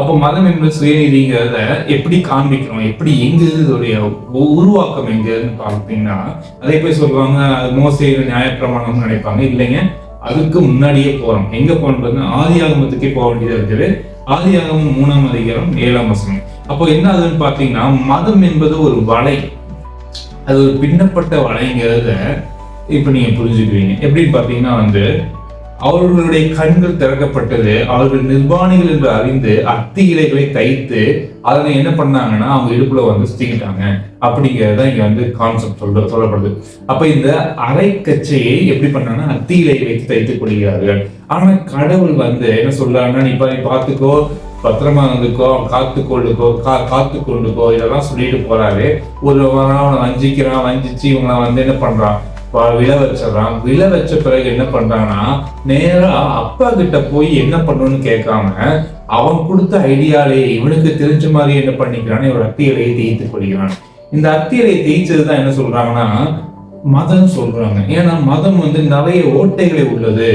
அப்போ மதம் என்பது சுயநீதிங்கிறத எப்படி காண்பிக்கிறோம், எப்படி எங்க இதோடைய உருவாக்கம் எங்கன்னு பார்த்தீங்கன்னா, அதே போய் சொல்லுவாங்க மோசே நியாயப்பிரமாணம்னு நினைப்பாங்க. இல்லைங்க, அதுக்கு முன்னாடியே போறோம். எங்க போறோம்னா ஆதியாகமத்துக்கே போக வேண்டியதா இருக்குது. ஆதியாகமம் 3ஆம் அதிகாரம் 7ஆம் வசனம். அப்போ என்ன ஆகுதுன்னு பார்த்தீங்கன்னா, மதம் என்பது ஒரு வலை, அது ஒரு பின்னப்பட்ட வலைங்கிறத இப்ப நீங்க புரிஞ்சுக்குவீங்க. எப்படின்னு பார்த்தீங்கன்னா அவர்களுடைய கண்கள் திறக்கப்பட்டது, அவர்கள் நிர்வாணிகள் என்று அறிந்து அத்தி இலைகளை தைத்து அதனை என்ன பண்ணாங்கன்னா அவங்க இடுப்புல சுத்திக்கிட்டாங்க அப்படிங்கிறத இங்க கான்செப்ட் சொல்லப்படுது. அப்ப இந்த அரைக்கச்சையை எப்படி பண்ணாங்கன்னா அத்தி இலையை வைத்து தைத்துக் கொள்கிறார்கள். ஆனா கடவுள் என்ன சொல்றாங்கன்னா, நீ பார்த்துக்கோ, பத்திரமா இருந்துக்கோ, காத்து கொண்டுக்கோ இதெல்லாம் சொல்லிட்டு போறாரு. அவனை வஞ்சிக்கிறான், வஞ்சிச்சு இவங்களை என்ன பண்றான், விழ வச்சிடறான். விழ வச்ச பிறகு என்ன பண்றாங்கன்னா, நேரா அப்பா கிட்ட போய் என்ன பண்ணணும்னு கேட்காம அவன் கொடுத்த ஐடியாலே இவனுக்கு தெரிஞ்ச மாதிரி என்ன பண்ணிக்கிறான், இவர் அத்தி இலையை தேய்த்து கொள்கிறான். இந்த அத்தி இலையை தேய்ச்சதுதான் என்ன சொல்றாங்கன்னா மதம் சொல்றாங்க. ஏன்னா மதம் நிறைய ஓட்டைகளை உள்ளது,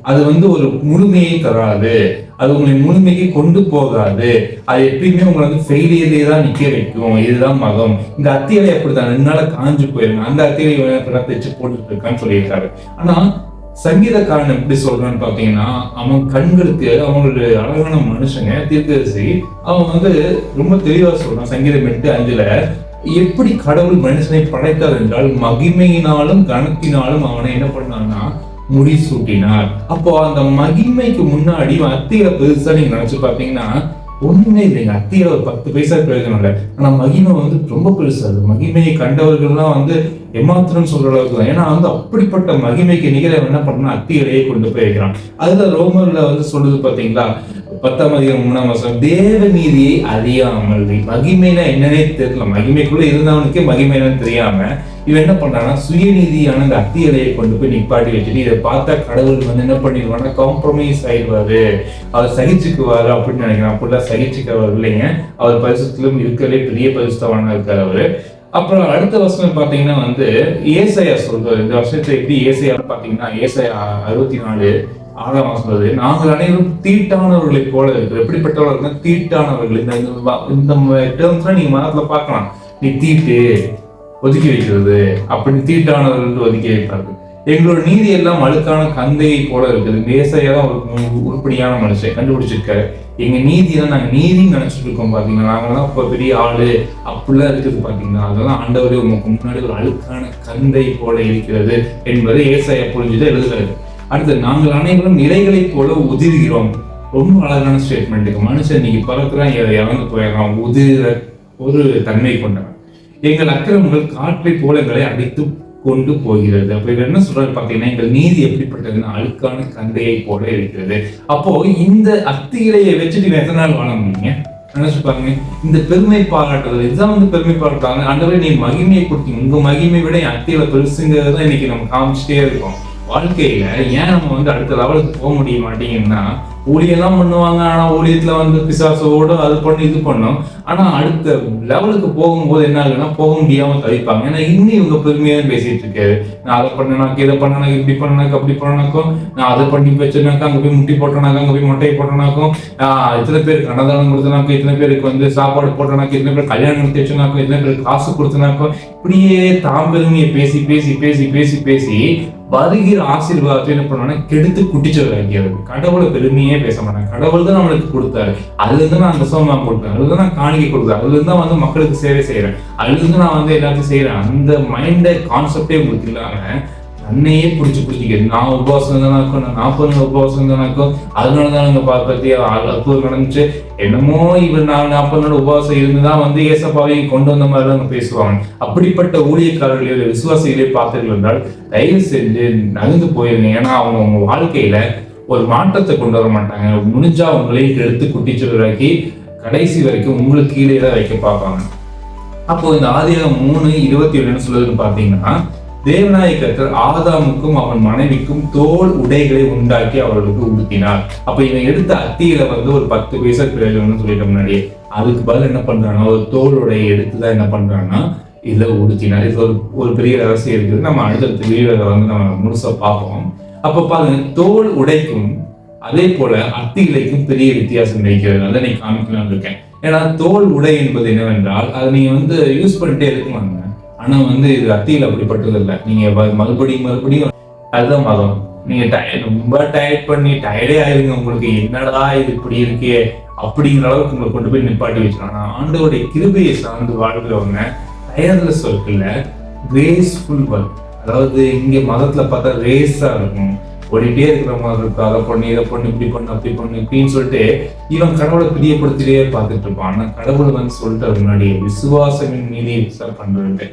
அது ஒரு முழுமையை தராது, அது உங்களை முழுமைக்கு கொண்டு போகாது, அது எப்பயுமே உங்களை ஃபெயிலியர்லயே தான் நிக்க வைக்கும். இதுதான் மதம். இந்த அத்தியலை அப்படித்தான் 2 நாள காஞ்சு போயிருங்க, அந்த அத்தியலை தைச்சு போட்டுட்டு இருக்கான்னு சொல்லியிருக்காரு. ஆனா சங்கீதக்காரன் எப்படி சொல்றான்னு பாத்தீங்கன்னா, அவன் கண்களுக்கு அவங்களுடைய அழகான மனுஷங்க தீர்க்கதரிசி அவன் ரொம்ப தெளிவா சொல்றான். சங்கீதம் 8:5 எப்படி கடவுள் மனுஷனை படைத்தார் என்றால் மகிமையினாலும் கனத்தினாலும் அவனை என்ன பண்ணான்னா முடி சூட்டினார். அப்போ அந்த மகிமைக்கு முன்னாடி அத்தியில பெருசா நீங்க நினைச்சு பாத்தீங்கன்னா ஒண்ணுமே இல்லைங்க. அத்தியில ஒரு 10 பைசா பிரயோஜனம் இல்லை. ஆனா மகிமை ரொம்ப பெருசு. அது மகிமையை கண்டவர்கள்லாம் ஏமாத்திரம் சொல்ற அளவுக்கு தான். ஏன்னா அப்படிப்பட்ட மகிமைக்கு நிகழ என்ன பண்ணா அத்தியிலேயே கொண்டு போய் வைக்கிறான். அதுல ரோமர்ல சொல்லுது பாத்தீங்களா, 10ஆம் அதிகாரம் 3ஆம் வசனம், தேவ நீதியை அறியாமல். மகிமைனா என்னன்னே தெரியல, மகிமைக்குள்ள இருந்தவனுக்கே மகிமை என்னன்னு தெரியாம இவன் என்ன பண்றான்னா சுயநீதியான அந்த அத்தி இலையை கொண்டு போய் நிப்பாட்டி வச்சுட்டு இதை பார்த்தா கடவுள் என்ன பண்ணிடுவான்னா காம்ப்ரமைஸ் ஆயிடுவாரு, அவர் சகிச்சுக்குவாரு அப்படின்னு நினைக்கிறான். அப்படிலாம் சகிச்சுக்கிறவர் இல்லைங்க. அவர் பரிசுத்திலும் இருக்கிறதே பெரிய பரிசுத்தவானா இருக்காரு அவரு. அப்புறம் அடுத்த வருஷம் பாத்தீங்கன்னா ஏசாயா சொல்றாரு. இந்த வருஷத்தை எப்படி ஏசாயா பாத்தீங்கன்னா ஏசாயா 64:6 சொல்றது, நாங்கள் அனைவரும் தீட்டானவர்களை போல இருக்கிறோம். எப்படிப்பட்டவர்கள் தீட்டானவர்கள். இந்த டேர்ம்ஸ்லாம் நீங்க மதத்துல பார்க்கலாம். நீ தீட்டு ஒதுக்கி வைக்கிறது, அப்படி தீட்டானவர்கள் ஒதுக்கி வைப்பார்கள். எங்களோட நீதி எல்லாம் அழுக்கான கந்தையை போல இருக்குது. ஏசாயா தான் ஒரு உருப்படியான மனுஷன் கண்டுபிடிச்சிருக்காரு. எங்க நீதி தான் நாங்க நீதின்னு நினைச்சிட்டு இருக்கோம் பாத்தீங்கன்னா, நாங்கெல்லாம் இப்ப பெரிய ஆளு அப்படிலாம் இருக்குது பாத்தீங்கன்னா, அதெல்லாம் ஆண்டவரே உங்களுக்கு முன்னாடி ஒரு அழுக்கான கந்தை போல இருக்கிறது என்பதை ஏசாயா புரிஞ்சுதான் எழுதுறாரு. அடுத்து, நாங்கள் அனைவரும் இலைகளை போல உதிர்கிறோம். ரொம்ப அழகான ஸ்டேட்மெண்ட்டுக்கு. மனுஷன் இன்னைக்கு பறக்குறான், இறந்து போயிடறான், உதிர ஒரு தன்மை கொண்டவன். எங்கள் அக்கிரமங்கள் காற்றை போல எங்களை அடித்து கொண்டு போகிறது. அப்ப என்ன சொல்றாரு பாத்தீங்கன்னா, எங்கள் நீதி எப்படிப்பட்டதுன்னா அழுக்கான கந்தையை போல இருக்கிறது. அப்போ இந்த அத்தி இலையை வச்சுட்டு எத்தனை நாள் வாழ முடியுங்க? நினைச்சு பாருங்க. இந்த பெருமை பாராட்டுறது, இதுதான் பெருமை பாராட்டுறாங்க. அந்த நீ மகிமையை கொடுத்தீங்க, உங்க மகிமை விட என் அத்தியில பெருசுங்கிறது தான் இன்னைக்கு நம்ம காமிச்சிட்டே இருக்கோம். வாழ்க்கையில ஏன் நம்ம அடுத்த லெவலுக்கு போக முடிய மாட்டீங்கன்னா, ஊழியெல்லாம் பண்ணுவாங்க, ஆனா ஊழியத்துல பிசாசோட அது பண்ணி இது பண்ணும். ஆனா அடுத்த லெவலுக்கு போகும்போது என்ன ஆகுதுன்னா போக முடியாம தவிப்பாங்க. ஏன்னா இன்னும் இவங்க பெருமையா பேசிட்டு இருக்காரு. நான் அதை பண்ணனாக்க, இதை பண்ணனாக்க, இப்படி பண்ணனாக்க, அப்படி பண்ணனாக்கும், நான் அதை பண்ணி வச்சேனாக்கா, அங்க போய் முட்டி போட்டனாக்கா, அங்க போய் மொட்டையை போட்டனாக்கும், இத்தனை பேருக்கு அன்னதானம் கொடுத்தனாக்கும், இத்தனை பேருக்கு சாப்பாடு போட்டனாக்கும், இத்தனை பேர் கல்யாணம் நடத்தி வச்சனாக்கும், இத்தனை பேருக்கு காசு கொடுத்தனாக்கும், இப்படியே தாம்பெருமையை பேசி பேசி பேசி பேசி பேசி வருகிற ஆசீர்வாதத்தை என்ன பண்ணுவாங்கன்னா கெடுத்து குட்டிச்சது வைக்கிறது. கடவுளை பெருமையே பேச மாட்டாங்க. கடவுள் தான் நம்மளுக்கு கொடுத்தாரு, அதுல இருந்து நான் தசமா கொடுத்தேன், அதுல இருந்து நான் காணிக்கை கொடுத்தேன், அதுல இருந்து தான் மக்களுக்கு சேவை செய்யறேன், அதுல இருந்து நான் எல்லாத்தையும் செய்யறேன். அந்த மைண்ட கான்செப்டே உங்களுக்கு இல்லாம தன்னையே பிடிச்சிக்கிறது. நான் உபவாசம் தானாக்கும், நான் 40 நாள் உபவாசம் தானாக்கும், அதனாலதான் நாங்க பத்தி அற்புதம் நடந்துச்சு, என்னமோ இவர் 40 நாள் உபவாசம் இருந்துதான் ஏசப்பாவையும் கொண்டு வந்த மாதிரி தான் பேசுவாங்க. அப்படிப்பட்ட ஊழியக்காரர்களையோ விசுவாசிகளே பார்த்தீர்கள் என்றால் தயவு செஞ்சு நகர்ந்து போயிருங்க. ஏன்னா அவங்க உங்க வாழ்க்கையில ஒரு மாற்றத்தை கொண்டு வர மாட்டாங்க. முடிஞ்சா உங்களையும் எடுத்து குட்டிச்சுவராக்கி கடைசி வரைக்கும் உங்களுக்கு கீழே தான் வைக்க பார்ப்பாங்க. அப்போ இந்த ஆதியாகமம் 3:27 சொல்லுதுன்னு பாத்தீங்கன்னா, தேவனாய கர்த்தர் ஆதாமுக்கும் அவன் மனைவிக்கும் தோல் உடைகளை உண்டாக்கி அவர்களுக்கு உடுத்தினார். அப்ப இவன் எடுத்த அத்தியில ஒரு 10 பைசா பிரயோஜனம்னு சொல்லிட்ட முன்னாடியே, அதுக்கு பதில் என்ன பண்றான்னா ஒரு தோல் உடையை எடுத்துதான் என்ன பண்றான்னா இதுல உடுத்தினார். இது ஒரு பெரிய ரகசியம் இருக்குது. நம்ம அடுத்தடுத்த வீடியோல நம்ம முழுசா பார்ப்போம். அப்ப பாருங்க, தோல் உடைக்கும் அதே போல அத்தி இலைக்கும் பெரிய வித்தியாசம் இருக்கிறது. அதை நீ காமிக்கலாம்னு இருக்கேன். ஏன்னா தோல் உடை என்பது என்னவென்றால் அதை நீங்க யூஸ் பண்ணிட்டே இருக்கலாங்க. ஆனா இது அத்தியில் அப்படிப்பட்டது இல்லை. நீங்க மறுபடியும் அதுதான் மதம். நீங்க ரொம்ப டயர்ட் பண்ணி டயர்டே ஆயிருங்க, உங்களுக்கு என்னடா இது இப்படி இருக்கே அப்படிங்கிற அளவுக்கு உங்களை கொண்டு போய் நிப்பாட்டி வச்சிடும். ஆனா ஆண்டவருடைய கிருபையை சார்ந்து வாழ்கிறவங்க டயர்லெஸ் ஒர்க் இல்ல, கிரேஸ்ஃபுல் ஒர்க். அதாவது இங்க மதத்துல பார்த்தா ரேஸா இருக்கும், ஓடிட்டே இருக்கிற மாதிரி இருக்கும். அதை பண்ணு இதை பண்ணு இப்படி பண்ணு அப்படி பண்ணு இப்படின்னு சொல்லிட்டு இவன் கடவுளை பிரியப்படுத்திட்டே பார்த்துட்டு இருப்பான். ஆனா கடவுள் சொல்லிட்டு முன்னாடி விசுவாசமின் மீது பண்றது